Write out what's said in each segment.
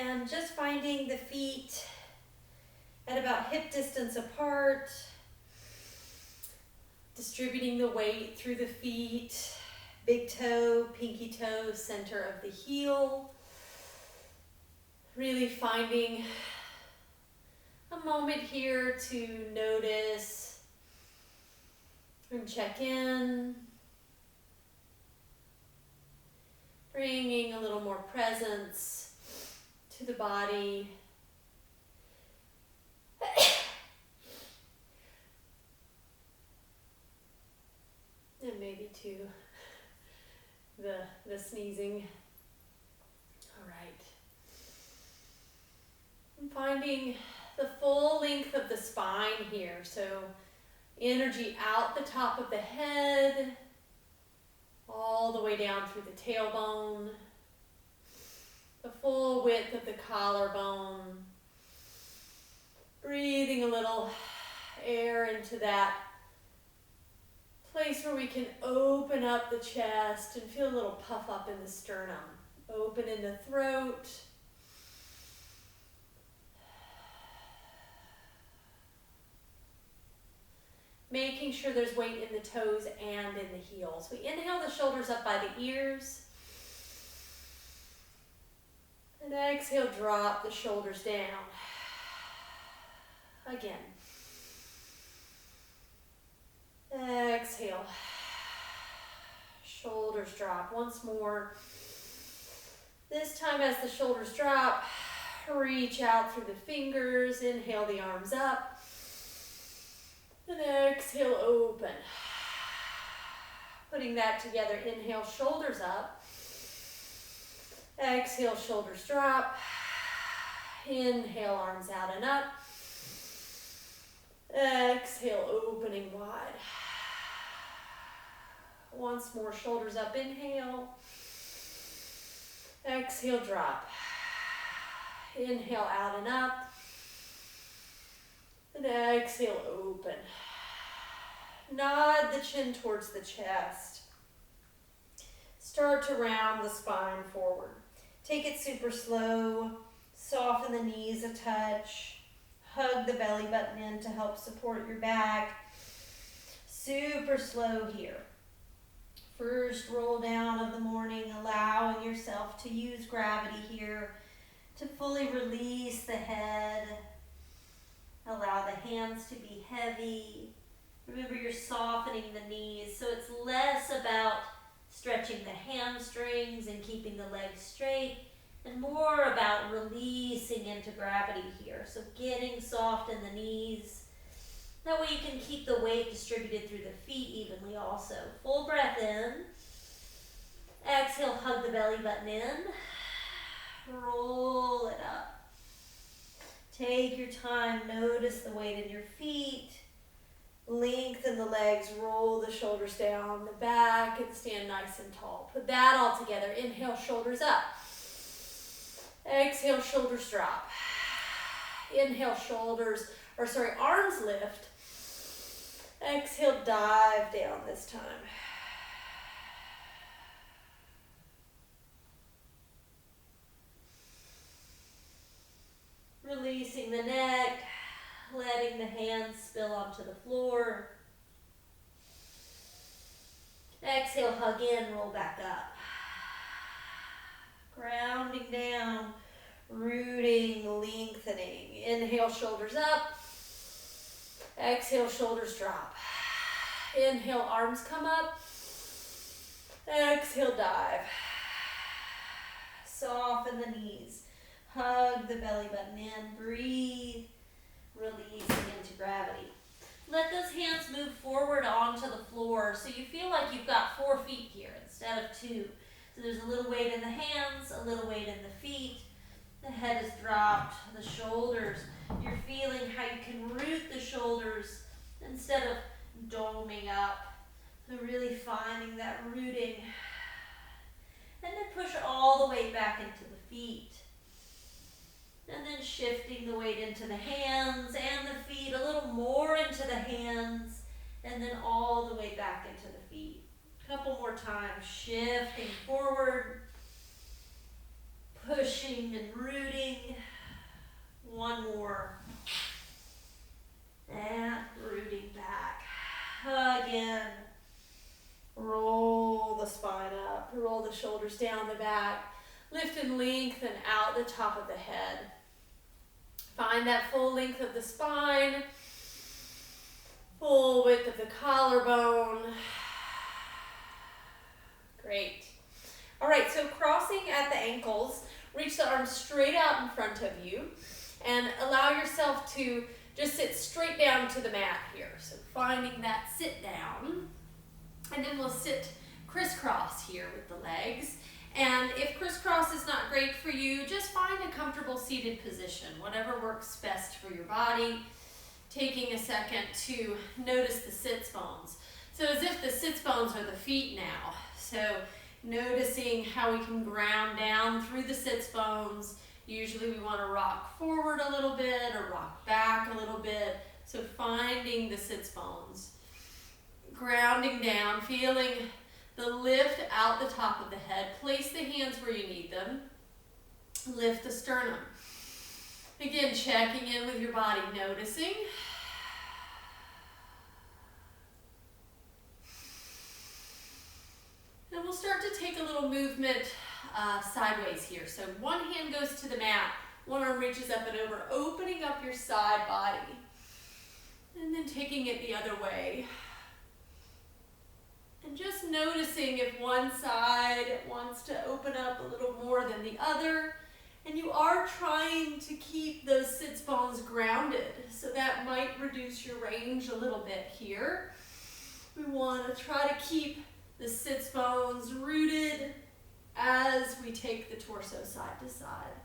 And just finding the feet at about hip distance apart, distributing the weight through the feet, big toe, pinky toe, center of the heel. Really finding a moment here to notice and check in. Bringing a little more presence to the body. And maybe to the sneezing. All right. And finding the full length of the spine here. So energy out the top of the head, all the way down through the tailbone, the full width of the collarbone. Breathing a little air into that place where we can open up the chest and feel a little puff up in the sternum. Open in the throat. Making sure there's weight in the toes and in the heels. We inhale the shoulders up by the ears. And exhale, drop the shoulders down. Again. Exhale. Shoulders drop. Once more. This time as the shoulders drop, reach out through the fingers. Inhale the arms up. And exhale, open. Putting that together, inhale, shoulders up. Exhale, shoulders drop. Inhale, arms out and up. Exhale, opening wide. Once more, shoulders up, inhale. Exhale, drop. Inhale, out and up. And exhale, open. Nod the chin towards the chest. Start to round the spine forward. Take it super slow. Soften the knees a touch. Hug the belly button in to help support your back. Super slow here. First roll down of the morning, allowing yourself to use gravity here to fully release the head. Allow the hands to be heavy. Remember, you're softening the knees, so it's less about stretching the hamstrings and keeping the legs straight, and more about releasing into gravity here. So getting soft in the knees. That way you can keep the weight distributed through the feet evenly also. Full breath in. Exhale, hug the belly button in. Roll it up. Take your time, notice the weight in your feet. Lengthen the legs, roll the shoulders down the back, and stand nice and tall. Put that all together. Inhale, shoulders up. Exhale, shoulders drop. Inhale, arms lift. Exhale, dive down this time. Releasing the neck, letting the hands spill onto the floor. Exhale, hug in, roll back up. Grounding down, rooting, lengthening. Inhale, shoulders up. Exhale, shoulders drop. Inhale, arms come up. Exhale, dive. Soften the knees. Hug the belly button in. Breathe. Releasing into gravity. Let those hands move forward onto the floor so you feel like you've got 4 feet here instead of 2. So there's a little weight in the hands, a little weight in the feet. The head is dropped, the shoulders. You're feeling how you can root the shoulders instead of doming up. So really finding that rooting. And then push all the way back into the feet. And then shifting the weight into the hands and the feet, a little more into the hands, and then all the way back into the feet. A couple more times, shifting forward, Pushing and rooting. One more. And rooting back. Hug in. Roll the spine up. Roll the shoulders down the back. Lift and lengthen out the top of the head. Find that full length of the spine. Full width of the collarbone. Great. All right, so crossing at the ankles, reach the arms straight out in front of you and allow yourself to just sit straight down to the mat here. So finding that sit down, and then we'll sit crisscross here with the legs. And if crisscross is not great for you, just find a comfortable seated position, whatever works best for your body. Taking a second to notice the sits bones. So as if the sits bones are the feet now. So noticing how we can ground down through the sits bones. Usually we want to rock forward a little bit or rock back a little bit. So finding the sits bones. Grounding down, feeling the lift out the top of the head. Place the hands where you need them. Lift the sternum. Again, checking in with your body, noticing. And we'll start to take a little movement sideways here. So one hand goes to the mat, one arm reaches up and over, opening up your side body. And then taking it the other way. And just noticing if one side wants to open up a little more than the other. And you are trying to keep those sits bones grounded, so that might reduce your range a little bit here. We want to try to keep the sits bones rooted as we take the torso side to side.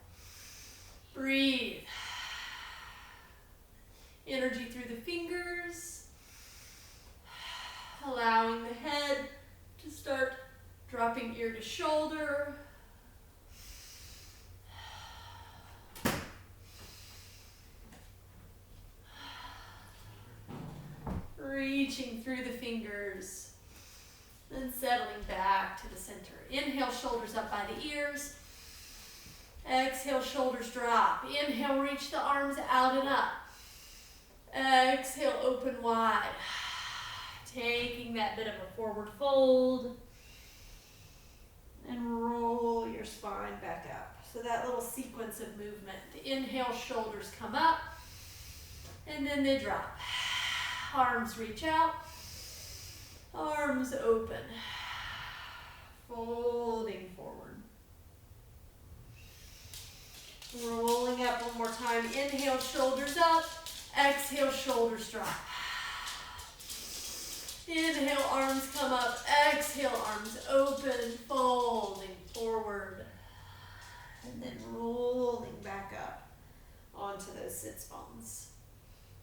Breathe. Energy through the fingers. Allowing the head to start dropping ear to shoulder. Reaching through the fingers, then settling back to the center. Inhale, shoulders up by the ears. Exhale, shoulders drop. Inhale, reach the arms out and up. Exhale, open wide. Taking that bit of a forward fold. And roll your spine back up. So that little sequence of movement. The inhale, shoulders come up. And then they drop. Arms reach out, arms open, folding forward. Rolling up one more time. Inhale, shoulders up. Exhale, shoulders drop. Inhale, arms come up. Exhale, arms open, folding forward. And then rolling back up onto those sits bones.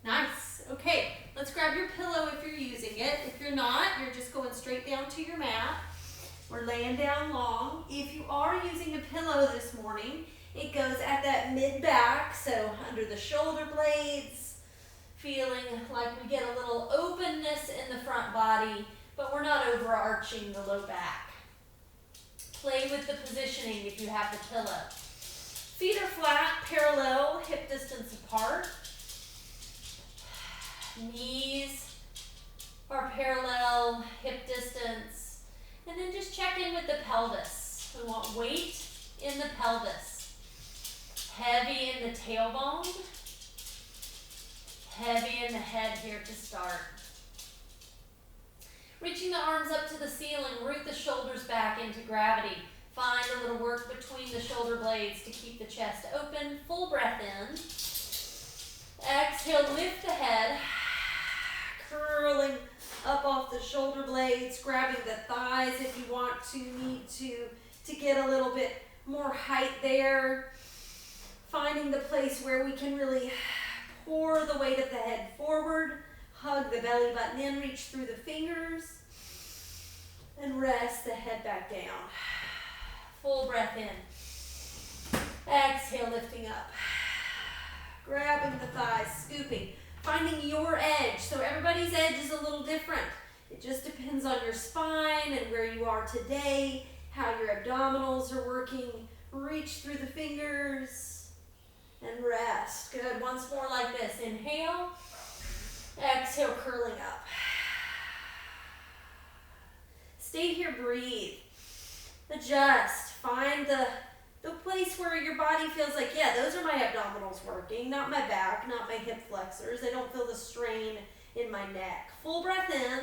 Nice. Okay, let's grab your pillow if you're using it. If you're not, you're just going straight down to your mat. We're laying down long. If you are using a pillow this morning, it goes at that mid-back, so under the shoulder blades, feeling like we get a little openness in the front body, but we're not overarching the low back. Play with the positioning if you have the pillow. Feet are flat, parallel, hip distance apart. Knees are parallel, hip distance. And then just check in with the pelvis. We want weight in the pelvis. Heavy in the tailbone. Heavy in the head here to start. Reaching the arms up to the ceiling, root the shoulders back into gravity. Find a little work between the shoulder blades to keep the chest open. Full breath in. Exhale, lift the head. Curling up off the shoulder blades, grabbing the thighs if you want to, need to get a little bit more height there. Finding the place where we can really pour the weight of the head forward, hug the belly button in, reach through the fingers, and rest the head back down. Full breath in. Exhale, lifting up. Grabbing the thighs, scooping. Finding your edge. So everybody's edge is a little different. It just depends on your spine and where you are today, how your abdominals are working. Reach through the fingers and rest. Good. Once more like this. Inhale. Exhale, curling up. Stay here, breathe. Adjust. Find the place where your body feels like, yeah, those are my abdominals working, not my back, not my hip flexors. I don't feel the strain in my neck. Full breath in.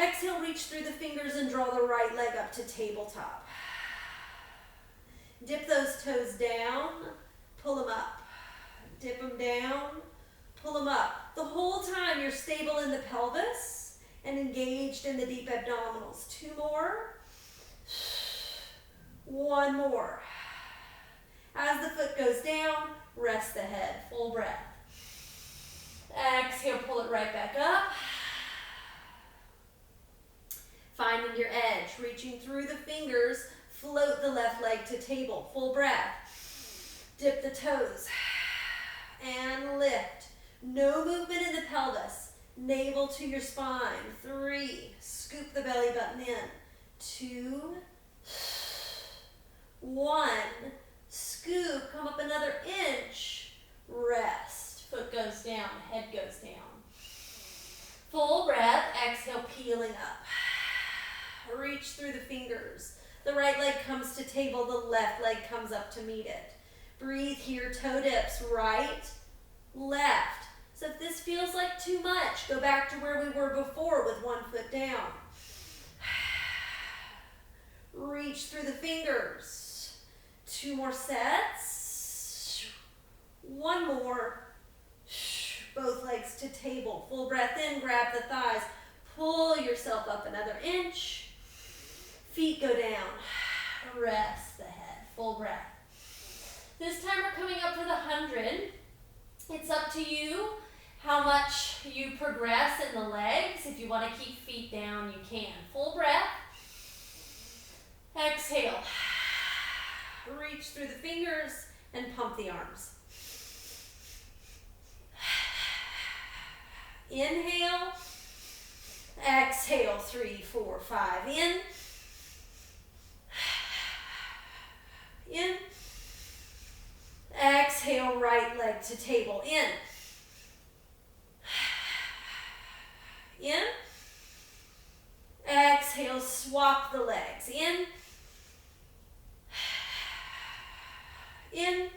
Exhale, reach through the fingers and draw the right leg up to tabletop. Dip those toes down, pull them up. Dip them down, pull them up. The whole time you're stable in the pelvis and engaged in the deep abdominals. 2 more. 1 more. As the foot goes down, rest the head. Full breath. Exhale, pull it right back up. Finding your edge, reaching through the fingers, float the left leg to table. Full breath. Dip the toes and lift. No movement in the pelvis. Navel to your spine. 3. Scoop the belly button in. 2. 1. Scoop. Come up another inch. Rest. Foot goes down. Head goes down. Full breath. Exhale, peeling up. Reach through the fingers. The right leg comes to table. The left leg comes up to meet it. Breathe here. Toe dips. Right, left. So if this feels like too much, go back to where we were before with 1 foot down. Reach through the fingers. 2 more sets. 1 more. Both legs to table. Full breath in, grab the thighs. Pull yourself up another inch. Feet go down. Rest the head. Full breath. This time we're coming up for the 100. It's up to you how much you progress in the legs. If you want to keep feet down, you can. Full breath. Exhale. Reach through the fingers and pump the arms. Inhale. Exhale. 3, 4, 5. In. In. Exhale, right leg to table. In. In. Exhale, swap the legs. In. In.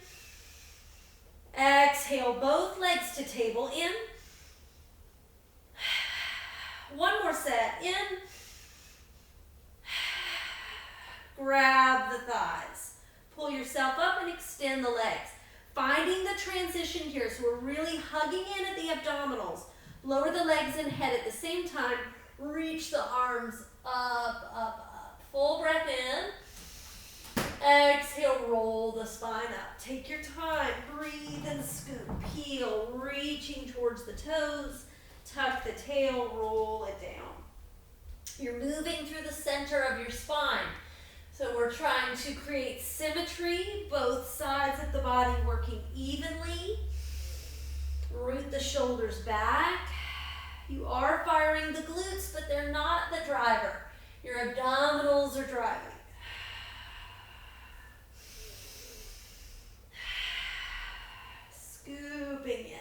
Exhale, both legs to table. In. 1 more set. In. Grab the thighs. Pull yourself up and extend the legs. Finding the transition here, so we're really hugging in at the abdominals. Lower the legs and head at the same time. Reach the arms up, up, up. Full breath in. Exhale, roll the spine up. Take your time. Breathe and scoop. Peel, reaching towards the toes. Tuck the tail, roll it down. You're moving through the center of your spine. So we're trying to create symmetry, both sides of the body working evenly. Root the shoulders back. You are firing the glutes, but they're not the driver. Your abdominals are driving. Scooping in.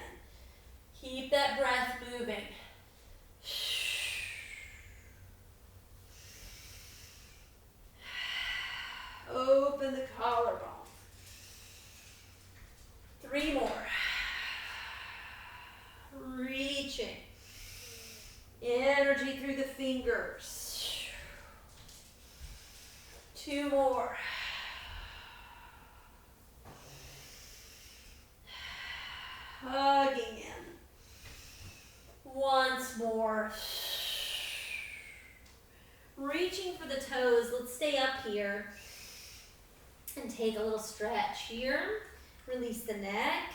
Keep that breath moving. Open the collarbone. 3 more. Reaching. Energy through the fingers. 2 more. Hugging in. Once more. Reaching for the toes. Let's stay up here. And take a little stretch here. Release the neck.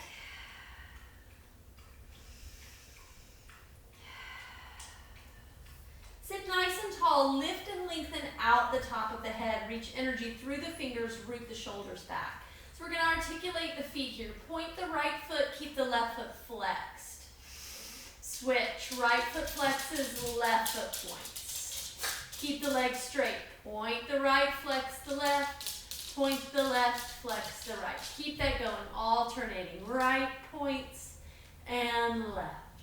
Sit nice and tall. Lift and lengthen out the top of the head. Reach energy through the fingers. Root the shoulders back. So we're going to articulate the feet here. Point the right foot. Keep the left foot flexed. Switch. Right foot flexes. Left foot points. Keep the legs straight. Point the right. Flex the left. point the left, flex the right. Keep that going, alternating. Right points and left.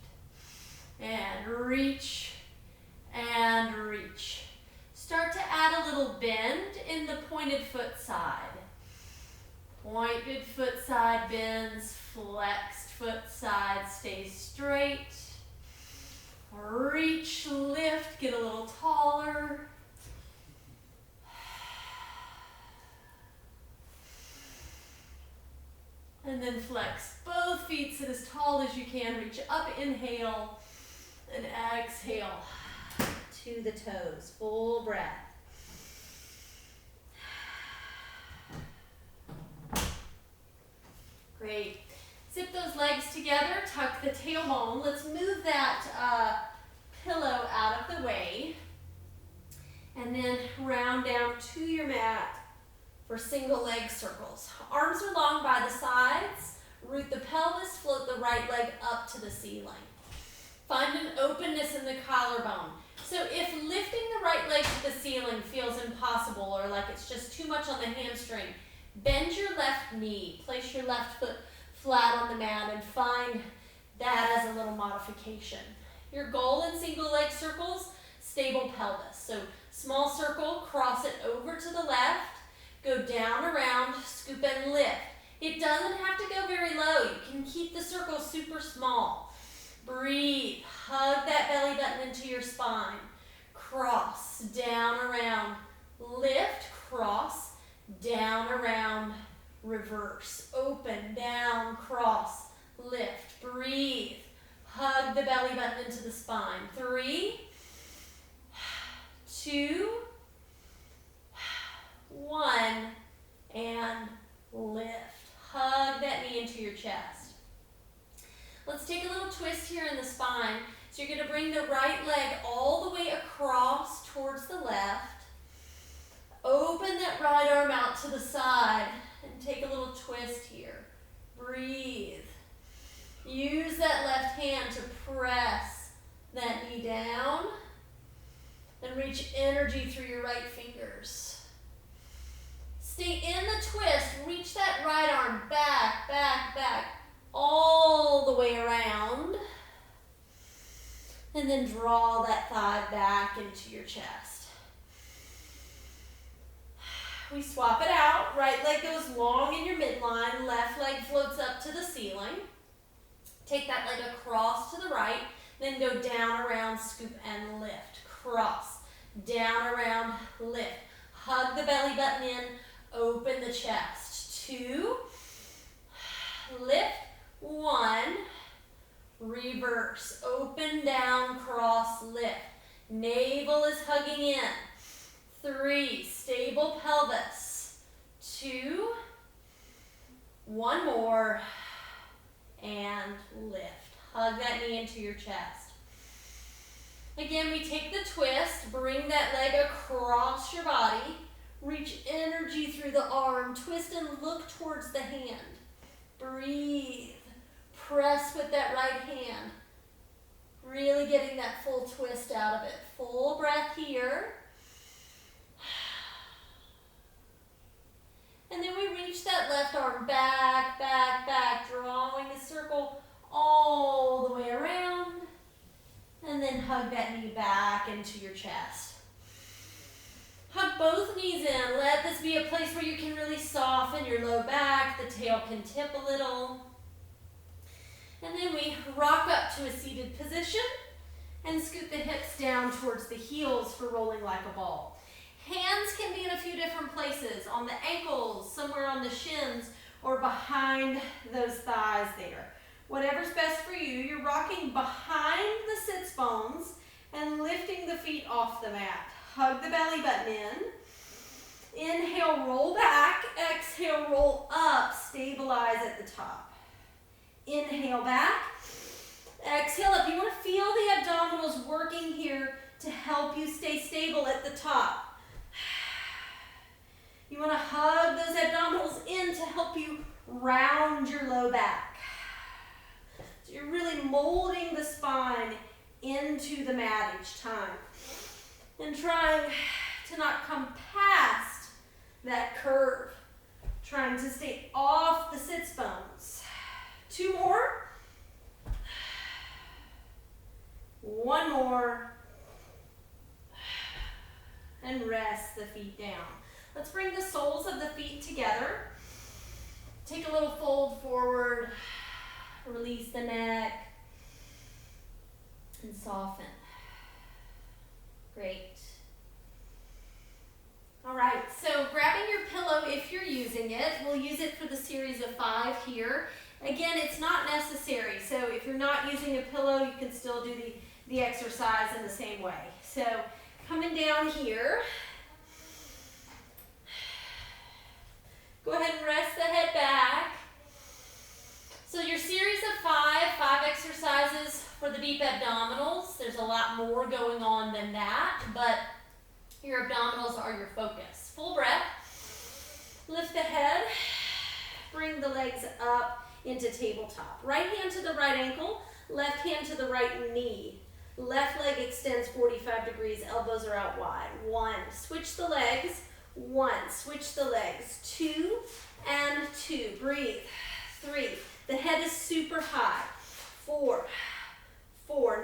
And reach and reach. Start to add a little bend in the pointed foot side. Pointed foot side bends, flexed foot side stays straight. Reach, lift, get a little taller. And then flex both feet, sit as tall as you can. Reach up, inhale, and exhale. To the toes, full breath. Great. Zip those legs together, tuck the tailbone. Let's move that pillow out of the way. And then round down to your mat for single leg circles. Arms are long by the sides. Root the pelvis, float the right leg up to the ceiling. Find an openness in the collarbone. So if lifting the right leg to the ceiling feels impossible or like it's just too much on the hamstring, bend your left knee. Place your left foot flat on the mat and find that as a little modification. Your goal in single leg circles, stable pelvis. So small circle, cross it over to the left, go down around, scoop and lift. It doesn't have to go very low. You can keep the circle super small. Breathe, hug that belly button into your spine. Cross, down, around, lift, cross, down, around, reverse. Open, down, cross, lift, breathe. Hug the belly button into the spine. 3, 2, 1, and lift. Hug that knee into your chest. Let's take a little twist here in the spine. So you're going to bring the right leg all the way across towards the left. Open that right arm out to the side and take a little twist here. Breathe. Use that left hand to press that knee down and reach energy through your right fingers. Stay in the twist. Reach that right arm back, back, back, all the way around. And then draw that thigh back into your chest. We swap it out. Right leg goes long in your midline. Left leg floats up to the ceiling. Take that leg across to the right. Then go down, around, scoop, and lift. Cross. Down, around, lift. Hug the belly button in. Open the chest. 2. Lift. 1. Reverse. Open, down, cross, lift. Navel is hugging in. 3. Stable pelvis. 2. 1 more. And lift. Hug that knee into your chest. Again, we take the twist. Bring that leg across your body. Reach energy through the arm. Twist and look towards the hand. Breathe. Press with that right hand. Really getting that full twist out of it. Full breath here. And then we reach that left arm back, back, back, drawing a circle all the way around. And then hug that knee back into your chest. Hug both knees in. Let this be a place where you can really soften your low back. The tail can tip a little. And then we rock up to a seated position and scoot the hips down towards the heels for rolling like a ball. Hands can be in a few different places, on the ankles, somewhere on the shins, or behind those thighs there. Whatever's best for you, you're rocking behind the sits bones and lifting the feet off the mat. Hug the belly button in. Inhale, roll back. Exhale, roll up. Stabilize at the top. Inhale back. Exhale up. You want to feel the abdominals working here to help you stay stable at the top. You want to hug those abdominals in to help you round your low back. So you're really molding the spine into the mat each time. And trying to not come past that curve. Trying to stay off the sits bones. 2 more. 1 more. And rest the feet down. Let's bring the soles of the feet together. Take a little fold forward. Release the neck. And soften. Great. All right, so grabbing your pillow if you're using it. We'll use it for the series of 5 here. Again, it's not necessary. So if you're not using a pillow, you can still do the exercise in the same way. So coming down here. Go ahead and rest the head back. So your series of 5 exercises for the deep abdominals. There's a lot more going on than that, but your abdominals are your focus. Full breath. Lift the head. Bring the legs up into tabletop. Right hand to the right ankle, left hand to the right knee. Left leg extends 45 degrees, elbows are out wide. 1, switch the legs. 1, switch the legs. 2 and 2. Breathe. 3. The head is super high. 4.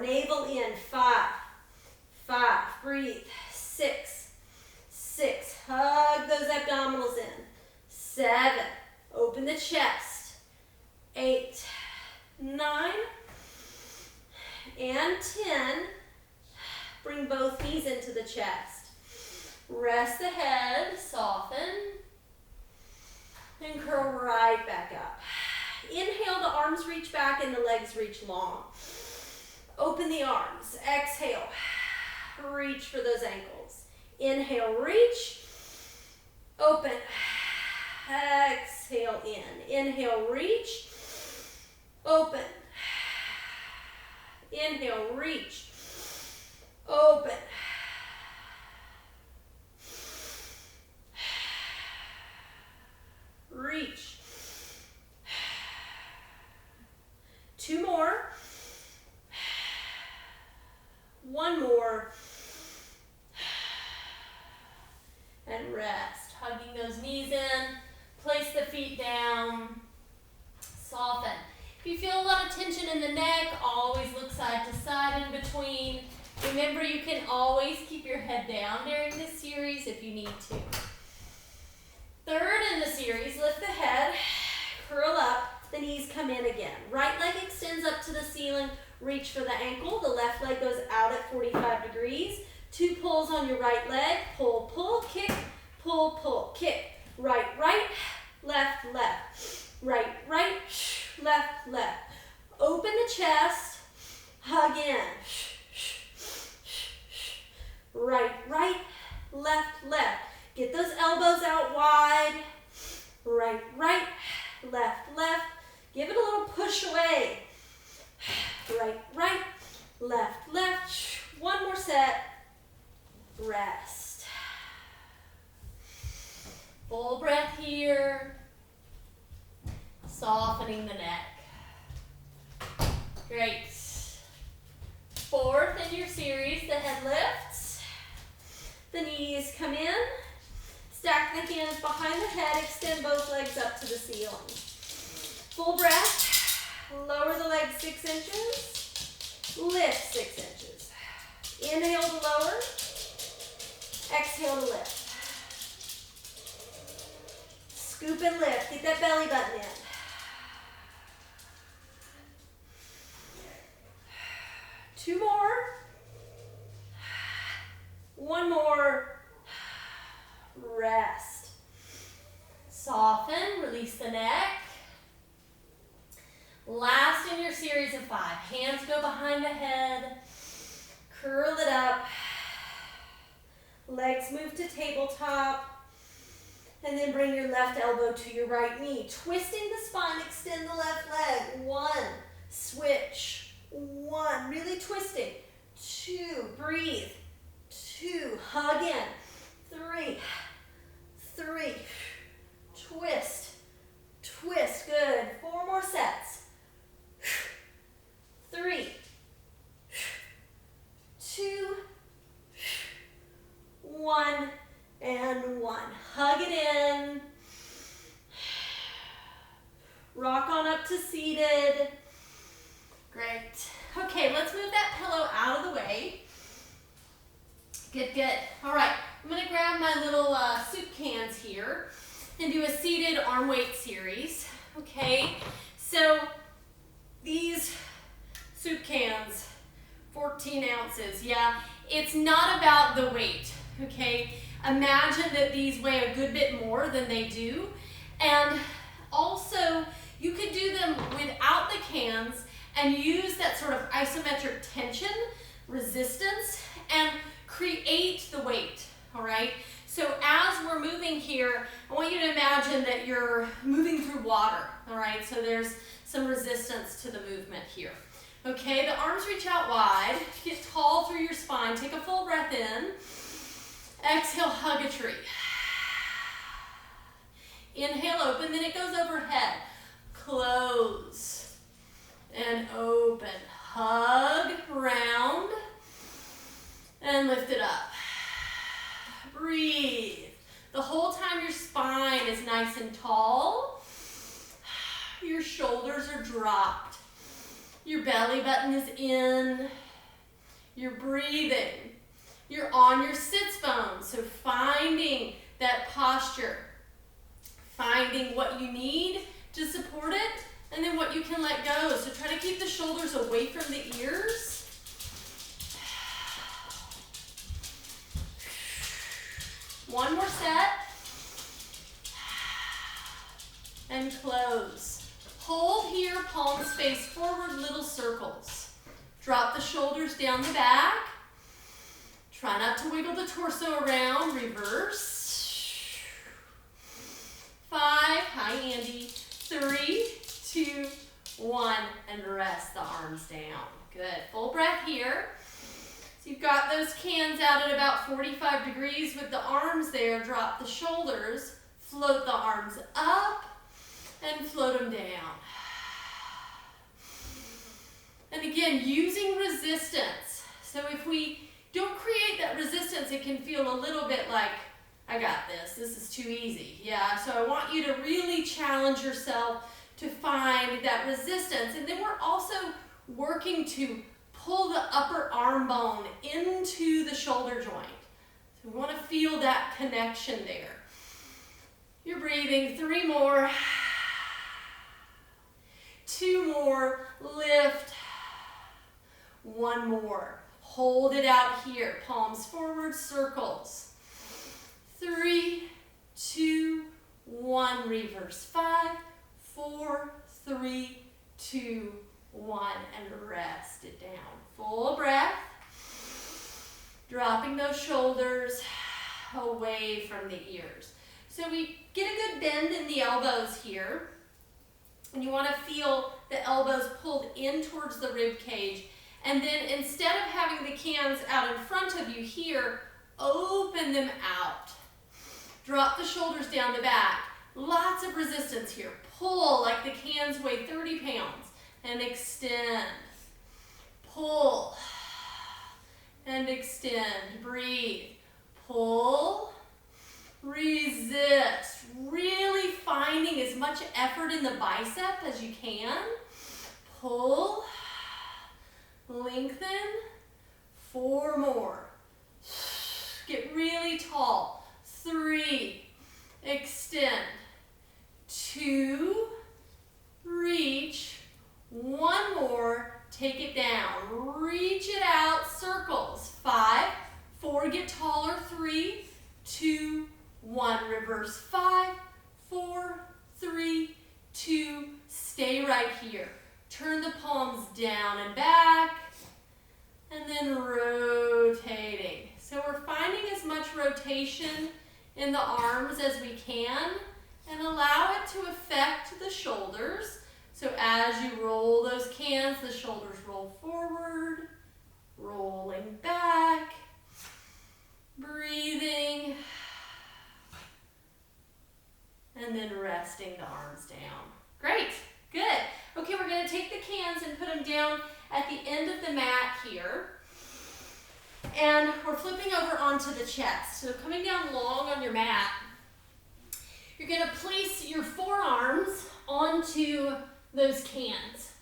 Navel in. 5. Breathe. 6. Hug those abdominals in. 7. Open the chest. 8. 9. And 10. Bring both knees into the chest. Rest the head. Soften. And curl right back up. Inhale, the arms reach back and the legs reach long. Open the arms. Exhale. Reach for those ankles. Inhale, reach. Open. Exhale in. Inhale, reach. Open. Inhale, reach. Open. Reach. 2 more. 1 more. And rest. Hugging those knees in. Place the feet down. Soften. If you feel a lot of tension in the neck, always look side to side in between. Remember, you can always keep your head down during this series if you need to. Third in the series, lift the head, curl up, the knees come in again. Right leg extends up to the ceiling, reach for the ankle. The left leg goes out at 45 degrees. 2 pulls on your right leg, pull, pull, kick, pull, pull, kick. Right, left, left. Right, left, left. Open the chest, hug in. Right, left. Get those elbows out wide. Right, left. Give it a little push away. Right, left. 1 more set. Rest. Full breath here. Softening the neck. Great. 4th in your series, the head lifts. The knees come in. Stack the hands behind the head. Extend both legs up to the ceiling. Full breath. Lower the legs 6 inches. Lift 6 inches. Inhale to lower. Exhale to lift. Scoop and lift. Get that belly button in. 2 more. 1 more. Rest. Soften, release the neck. Last in your series of 5. Hands go behind the head. Curl it up. Legs move to tabletop. And then bring your left elbow to your right knee. Twisting the spine, extend the left leg. 1, switch. 1, really twisting. 2, breathe. 2, hug in. 3, twist, good. 4 more sets. 3, 2, 1, and 1. Hug it in. to seated. Great. Okay, let's move that pillow out of the way. Good, good. All right, I'm gonna grab my little soup cans here and do a seated arm weight series. Okay, so these soup cans, 14 ounces, yeah, it's not about the weight, okay? Imagine that these weigh a good bit more than they do, and also you could do them without the cans and use that sort of isometric tension, resistance, and create the weight, all right? So as we're moving here, I want you to imagine that you're moving through water, all right? So there's some resistance to the movement here. Okay, the arms reach out wide, get tall through your spine, take a full breath in, exhale, hug a tree. Inhale, open, then it goes overhead. Close and open, hug, round, and lift it up. Breathe. The whole time your spine is nice and tall. Your shoulders are dropped. Your belly button is in. You're breathing. You're on your sits bones. So finding that posture. Finding what you need to support it, and then what you can let go. So try to keep the shoulders away from the ears. One more set. And close. Hold here, palms face forward, little circles. Drop the shoulders down the back. Try not to wiggle the torso around. Reverse. 5, hi Andy. 3, 2, 1, and rest the arms down. Good. Full breath here. So you've got those cans out at about 45 degrees with the arms there. Drop the shoulders, float the arms up, and float them down. And again, using resistance. So if we don't create that resistance, it can feel a little bit like, I got this. This is too easy. Yeah, so I want you to really challenge yourself to find that resistance. And then we're also working to pull the upper arm bone into the shoulder joint. So we want to feel that connection there. You're breathing. 3 more. 2 more. Lift. 1 more. Hold it out here. Palms forward, circles. 3, 2, 1. Reverse. 5, 4, 3, 2, 1. And rest it down. Full breath. Dropping those shoulders away from the ears. So we get a good bend in the elbows here. And you want to feel the elbows pulled in towards the rib cage. And then instead of having the cans out in front of you here, open them out. Drop the shoulders down the back. Lots of resistance here. Pull like the cans weigh 30 pounds. And extend. Pull. And extend. Breathe. Pull. Resist. Really finding as much effort in the bicep as you can. Pull. Lengthen. 4 more. Get really tall. 3. Extend. 2. Reach. 1 more. Take it down. Reach it out. Circles. 5. 4. Get taller. 3. 2. 1. Reverse. 5. 4. 3. 2. Stay right here. Turn the palms down and back, and then rotating. So we're finding as much rotation in the arms as we can, and allow it to affect the shoulders. So as you roll those cans, the shoulders roll forward, rolling back, breathing, and then resting the arms down. Great, good. Okay, we're going to take the cans and put them down at the end of the mat here. And we're flipping over onto the chest. So coming down long on your mat, you're going to place your forearms onto those cans.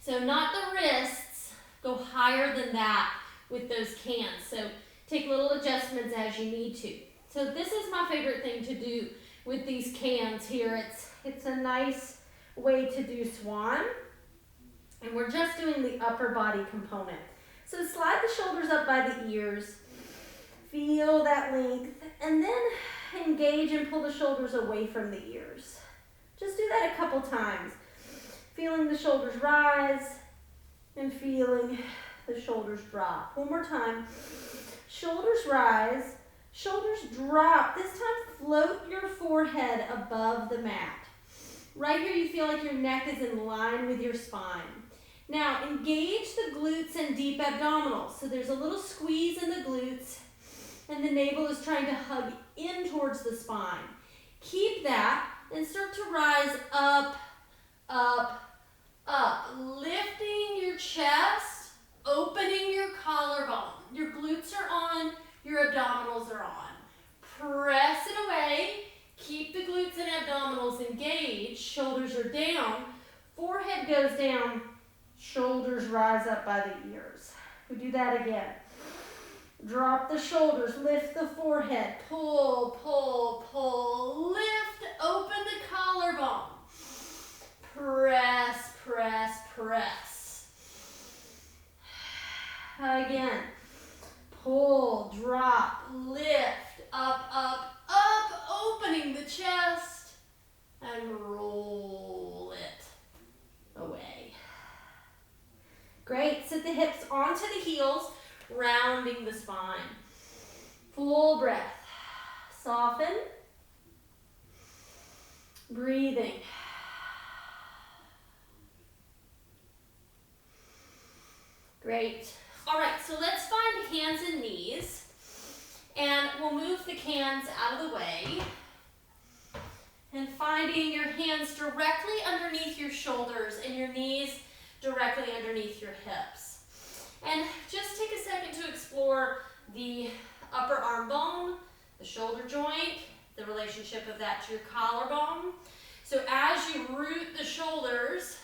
So not the wrists, go higher than that with those cans. So take little adjustments as you need to. So this is my favorite thing to do with these cans here. It's a nice way to do swan. And we're just doing the upper body component. So slide the shoulders up by the ears. Feel that length. And then engage and pull the shoulders away from the ears. Just do that a couple times. Feeling the shoulders rise and feeling the shoulders drop. One more time. Shoulders rise, shoulders drop. This time float your forehead above the mat. Right here you feel like your neck is in line with your spine. Now engage the glutes and deep abdominals. So there's a little squeeze in the glutes and the navel is trying to hug in towards the spine. Keep that and start to rise up, up, up. Lifting your chest, opening your collarbone. Your glutes are on, your abdominals are on. Press it away. Keep the glutes and abdominals engaged. Shoulders are down. Forehead goes down. Shoulders rise up by the ears. We do that again. Drop the shoulders. Lift the forehead. Pull, pull, pull. Lift. Open the collarbone. Press, press, press. Again. Pull, drop, lift, up, up, up, opening the chest, and roll it away. Great, sit the hips onto the heels, rounding the spine. Full breath. Soften. Breathing. Great. All right, so let's find hands and knees, and we'll move the cans out of the way, and finding your hands directly underneath your shoulders and your knees directly underneath your hips. And just take a second to explore the upper arm bone, the shoulder joint, the relationship of that to your collarbone. So as you root the shoulders,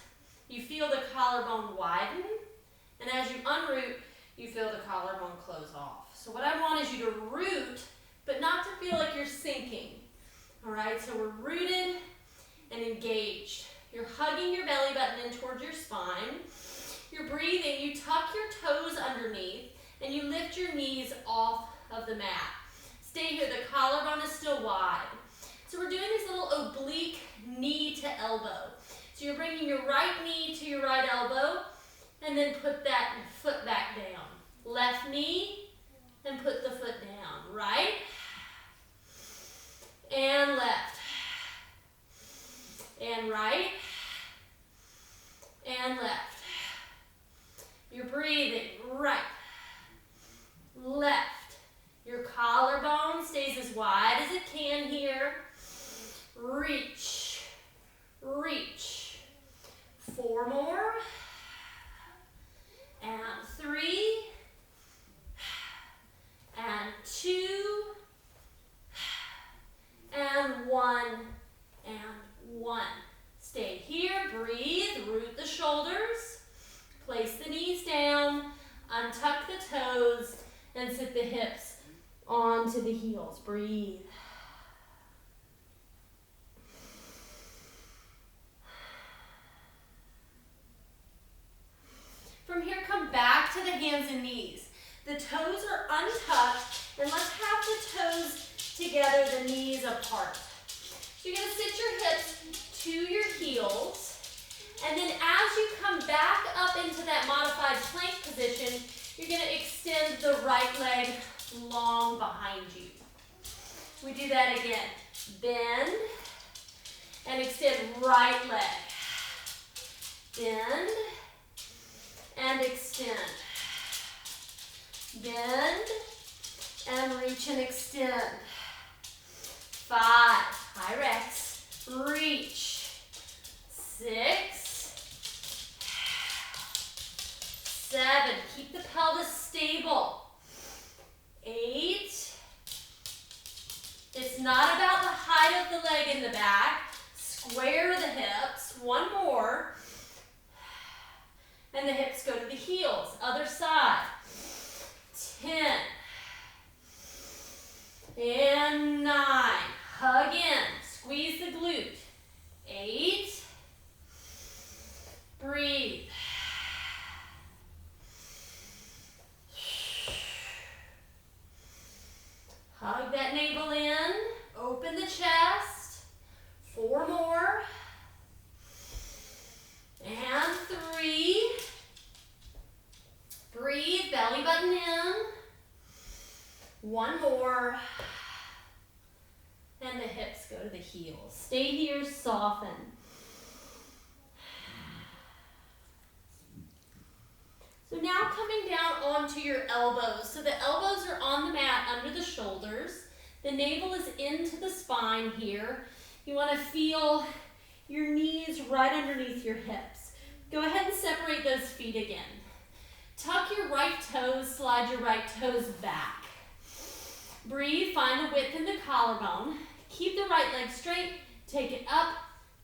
you feel the collarbone widen, and as you unroot, you feel the collarbone close off. So what I want is you to root, but not to feel like you're sinking. All right, so we're rooted and engaged. You're hugging your belly button in towards your spine. You're breathing, you tuck your toes underneath, and you lift your knees off of the mat. Stay here, the collarbone is still wide. So we're doing this little oblique knee to elbow. So you're bringing your right knee to your right elbow, and then put that foot back down. Left knee, and put the foot down. Right, and left, and right, and left. You're breathing. Right, left. Your collarbone stays as wide as it can here. Reach, reach. 4 more. And 3, and 2, and 1, and 1. Stay here, breathe, root the shoulders, place the knees down, untuck the toes, and sit the hips onto the heels. Breathe. From here, come back to the hands and knees. The toes are untucked, and let's have the toes together, the knees apart. So you're gonna sit your hips to your heels, and then as you come back up into that modified plank position, you're gonna extend the right leg long behind you. We do that again. Bend, and extend right leg. Bend, and extend. Bend and reach and extend. 5, high rex, reach. 6, 7, keep the pelvis stable. 8, it's not about the height of the leg in the back. Square the hips. 1 more. Hug that navel in, open the chest. 4 more. And 3. Breathe, belly button in. 1 more. And the hips go to the heels. Stay here, soften. So now coming down onto your elbows. So the elbows are on the mat under the shoulders. The navel is into the spine here. You want to feel your knees right underneath your hips. Go ahead and separate those feet again. Tuck your right toes, slide your right toes back. Breathe, find the width in the collarbone. Keep the right leg straight, take it up,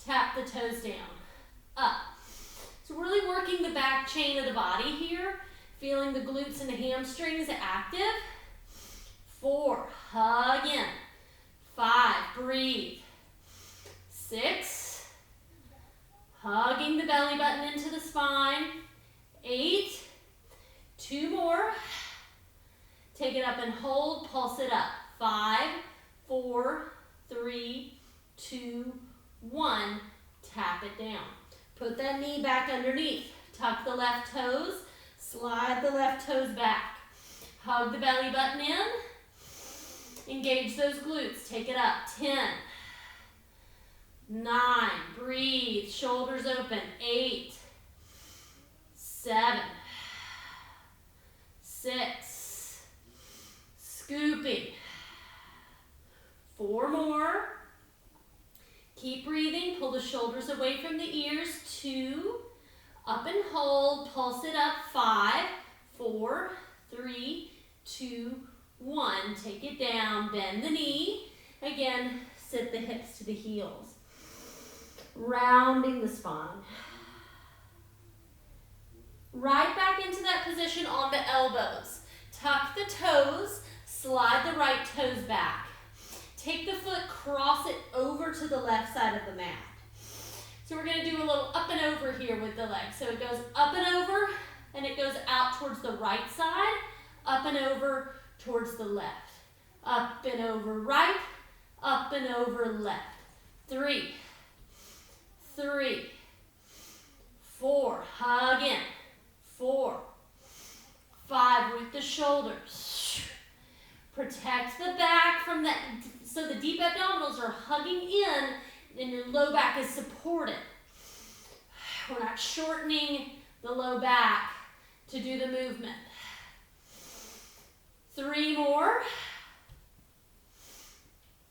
tap the toes down, up. So really working the back chain of the body here, feeling the glutes and the hamstrings active. 4, hug in. 5, breathe. 6, hugging the belly button into the spine. 8, 2 more. Take it up and hold, pulse it up. 5, 4, 3, 2, 1. Tap it down. Put that knee back underneath. Tuck the left toes, slide the left toes back. Hug the belly button in. Engage those glutes. Take it up. 10, 9, breathe, shoulders open. 8, 7, 6, scooping. 4 more. Keep breathing, pull the shoulders away from the ears. 2, up and hold, pulse it up. 5, 4, 3, 2, 1. Take it down, bend the knee. Again, sit the hips to the heels. Rounding the spine. Right back into that position on the elbows. Tuck the toes, slide the right toes back. Take the foot, cross it over to the left side of the mat. So we're going to do a little up and over here with the leg. So it goes up and over, and it goes out towards the right side, up and over towards the left. Up and over right, up and over left. 3, 3, 4, hug in. 4, 5, root the shoulders. Protect the back from that, so the deep abdominals are hugging in and your low back is supported. We're not shortening the low back to do the movement. 3 more.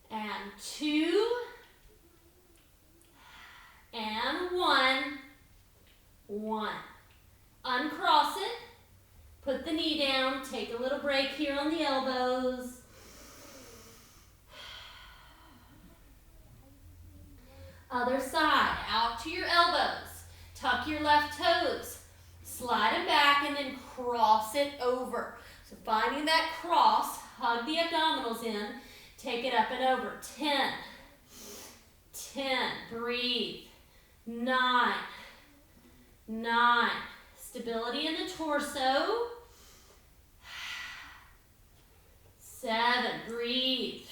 And 2. And 1. 1. Uncross it. Put the knee down. Take a little break here on the elbows. Other side. Out to your elbows. Tuck your left toes. Slide them back and then cross it over. So finding that cross, hug the abdominals in. Take it up and over. 10. 10. Breathe. 9. 9. Stability in the torso. 7. Breathe.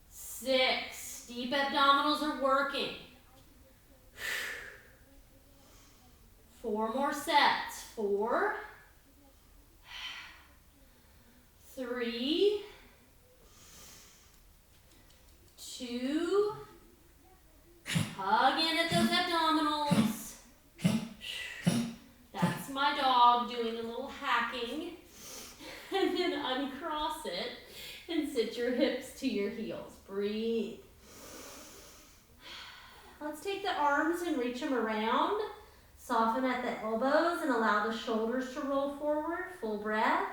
6. Deep abdominals are working. 4 more sets. 4. 3. 2. Hug in at those abdominals. That's my dog doing a little hacking. And then uncross it and sit your hips to your heels. Breathe. Let's take the arms and reach them around. Soften at the elbows and allow the shoulders to roll forward. Full breath.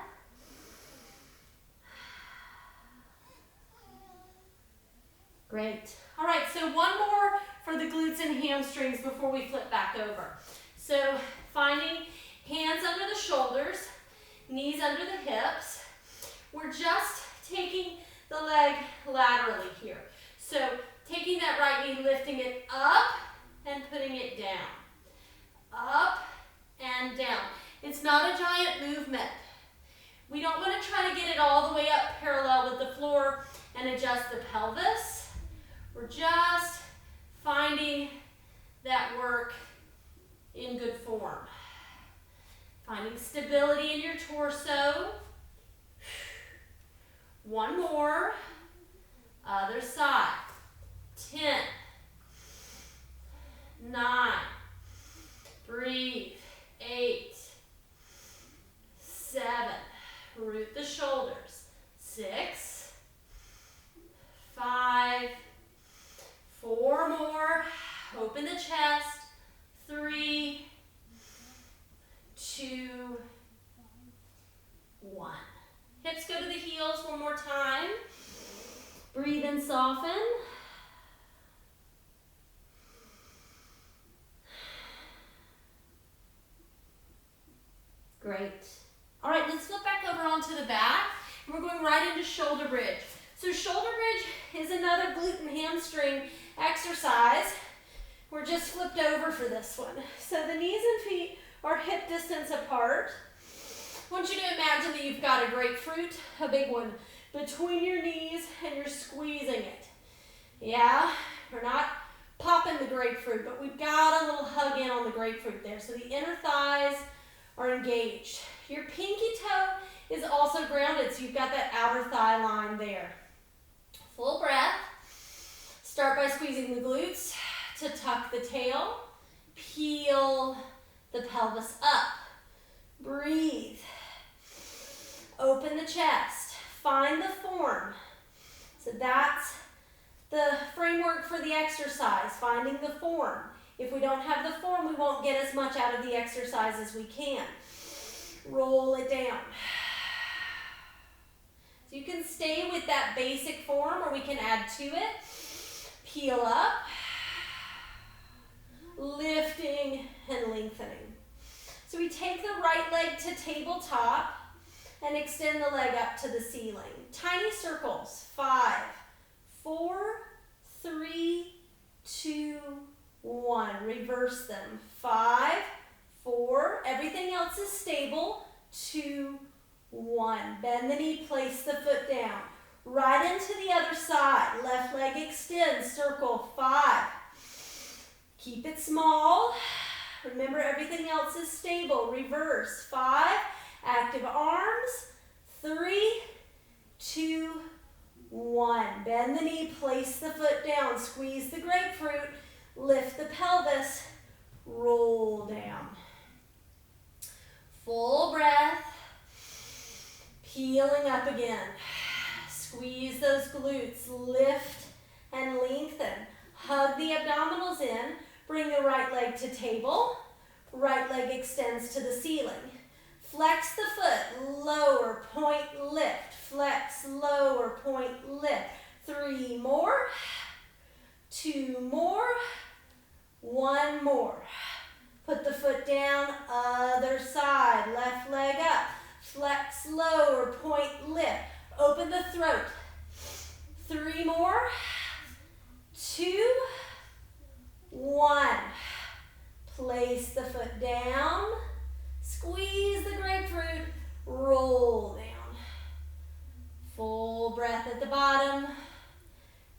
Great. All right, so one more for the glutes and hamstrings before we flip back over. So finding hands under the shoulders, knees under the hips. We're just taking the leg laterally here. So taking that right knee, lifting it up and putting it down. Up and down. It's not a giant movement. We don't want to try to get it all the way up parallel with the floor and adjust the pelvis. We're just finding that work in good form. Finding stability in your torso. One more. Other side. 10. 9. Breathe. 8. 7. Root the shoulders. 6. 5. 4 more. Open the chest. 3. 2. 1. Hips go to the heels one more time. Breathe and soften. Great. All right, let's flip back over onto the back. We're going right into shoulder bridge. So shoulder bridge is another glute and hamstring exercise. We're just flipped over for this one. So the knees and feet are hip distance apart. I want you to imagine that you've got a grapefruit, a big one, between your knees and you're squeezing it. Yeah, we're not popping the grapefruit, but we've got a little hug in on the grapefruit there. So the inner thighs are engaged. Your pinky toe is also grounded, so you've got that outer thigh line there. Full breath. Start by squeezing the glutes to tuck the tail. Peel the pelvis up. Breathe. Open the chest. Find the form. So that's the framework for the exercise, finding the form. If we don't have the form, we won't get as much out of the exercise as we can. Roll it down. So you can stay with that basic form or we can add to it. Peel up. Lifting and lengthening. So we take the right leg to tabletop and extend the leg up to the ceiling. Tiny circles. 5, 4, 3, 2, 1. Reverse them. 5, 4. Everything else is stable. 2, 1. Bend the knee, place the foot down. Right into the other side. Left leg extends. Circle. 5. Keep it small. Remember, everything else is stable. Reverse. 5. Active arms. 3, 2, 1. Bend the knee, place the foot down. Squeeze the grapefruit. Lift the pelvis. Roll down. Full breath. Peeling up again. Squeeze those glutes. Lift and lengthen. Hug the abdominals in. Bring the right leg to table. Right leg extends to the ceiling. Flex the foot. Lower, point, lift. Flex, lower, point, lift. 3 more. 2 more. 1 more. Put the foot down, other side. Left leg up. Flex, lower, point, lift. Open the throat. 3 more. 2, 1. Place the foot down. Squeeze the grapefruit. Roll down. Full breath at the bottom.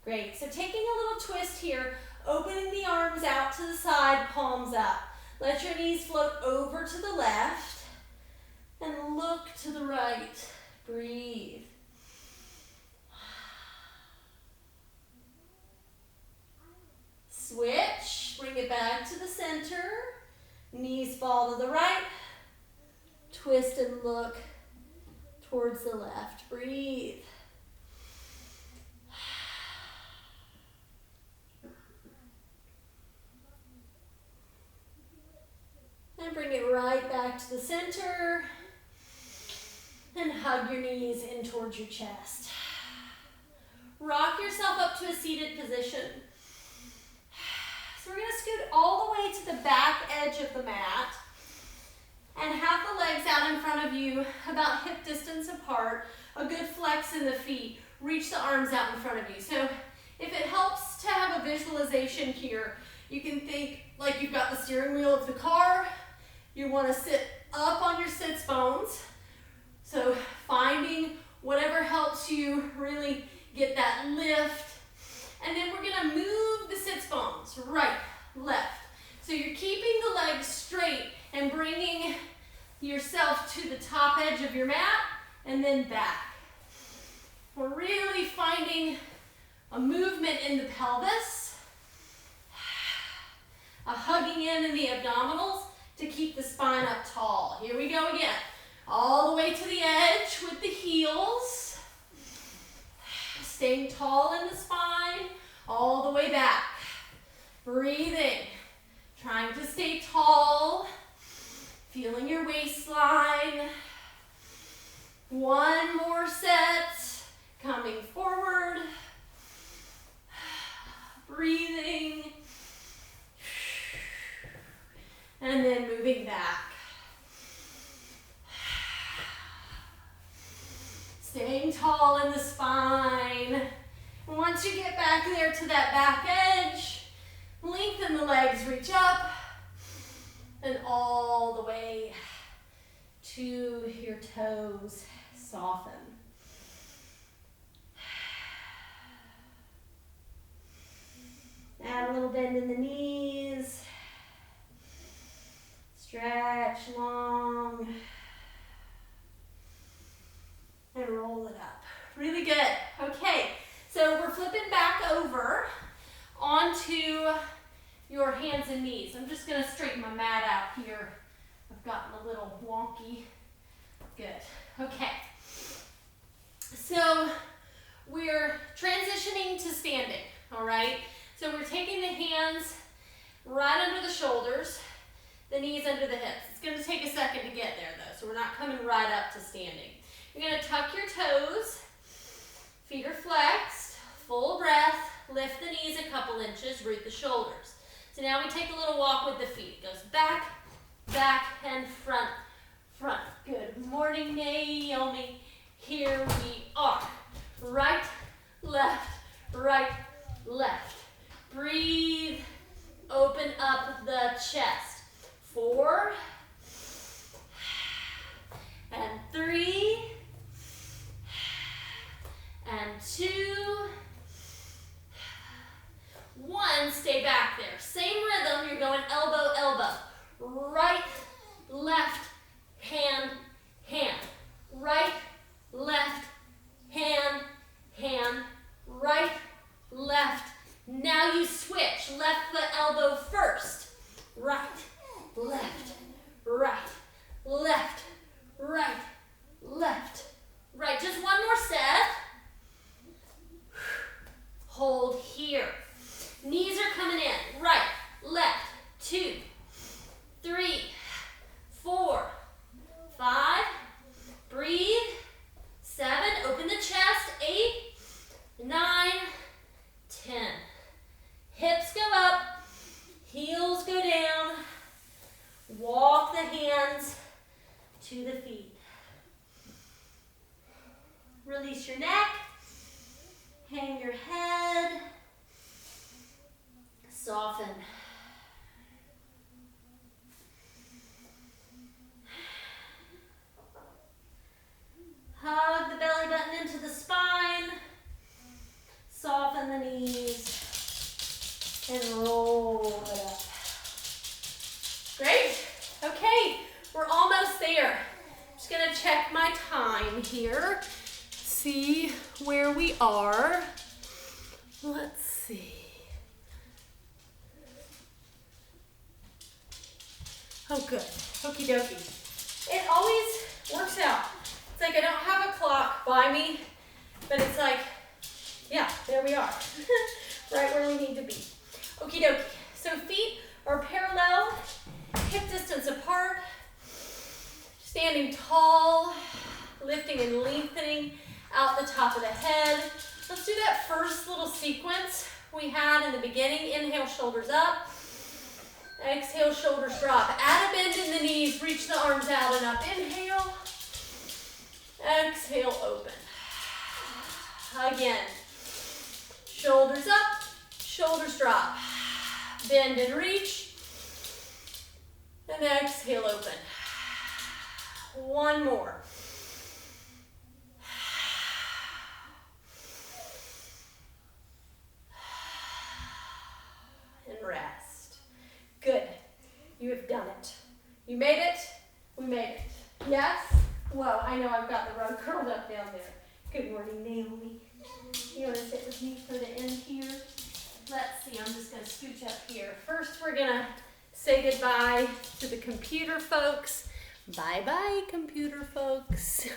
Great. So taking a little twist here, opening the arms out to the side, palms up. Let your knees float over to the left and look to the right. Breathe. Switch. Bring it back to the center. Knees fall to the right. Twist and look towards the left. Breathe. And bring it right back to the center. And hug your knees in towards your chest. Rock yourself up to a seated position. So we're going to scoot all the way to the back edge of the mat and have the legs out in front of you about hip distance apart. A good flex in the feet. Reach the arms out in front of you. So if it helps to have a visualization here, you can think like you've got the steering wheel of the car. You want to sit up on your sits bones. So pause. Right, left. So you're keeping the legs straight and bringing yourself to the top edge of your mat and then back. We're really finding a movement in the pelvis, a hugging in the abdominals to keep the spine up tall. Here we go again. All the way to the edge with the heels. Staying tall in the spine, all the way back. Breathing, trying to stay tall, feeling your waistline. One more set, coming forward, breathing, and then moving back. Staying tall in the spine. Once you get back there to that back edge, lengthen the legs, reach up, and all the way to your toes. Soften. Add a little bend in the knees. Stretch long. And roll it up. Really good. Okay, so we're flipping back over onto your hands and knees. I'm just going to straighten my mat out here. I've gotten a little wonky. Good. Okay. So we're transitioning to standing, all right? So we're taking the hands right under the shoulders, the knees under the hips. It's going to take a second to get there though, so we're not coming right up to standing. You're going to tuck your toes, feet are flexed, full breath, lift the knees a couple inches, root the shoulders. So now we take a little walk with the feet. It goes back, back, and front, front. Good morning, Naomi. Here we are. Right, left, right, left. Breathe, open up the chest. 4, and 3, and 2, 1. Stay back there. Same rhythm, you're going elbow, elbow. Right, left, hand, hand. Right, left, hand, hand. Right, left. Now you switch. Left foot elbow first. Right, left, right, left, right, left, right. Just one more set. Hold here. Knees are coming in. Right, left, 2, 3, 4, 5. Breathe. 7. Open the chest. 8, 9, 10. Hips go up. Heels go down. Walk the hands to the feet. Release your neck. Hang your head. Soften. Hug the belly button into the spine. Soften the knees. And roll it up. Great. Okay, we're almost there. Just gonna check my time here. See where we are. Let's see. Oh, good. Okie dokie. It always works out. It's like I don't have a clock by me, but it's like, yeah, there we are. Right where we need to be. Okie dokie. So feet are parallel, hip distance apart, standing tall, lifting and lengthening out the top of the head. Let's do that first little sequence we had in the beginning. Inhale, shoulders up. Exhale, shoulders drop. Add a bend in the knees, reach the arms out and up. Inhale. Exhale, open. Again. Shoulders up, shoulders drop. Bend and reach. And exhale, open. One more. And rest. You made it? We made it. Yes? Whoa, I know I've got the rug curled up down there. Good morning, Naomi. You want to sit with me for the end here? Let's see, I'm just going to scooch up here. First, we're going to say goodbye to the computer folks. Bye-bye, computer folks.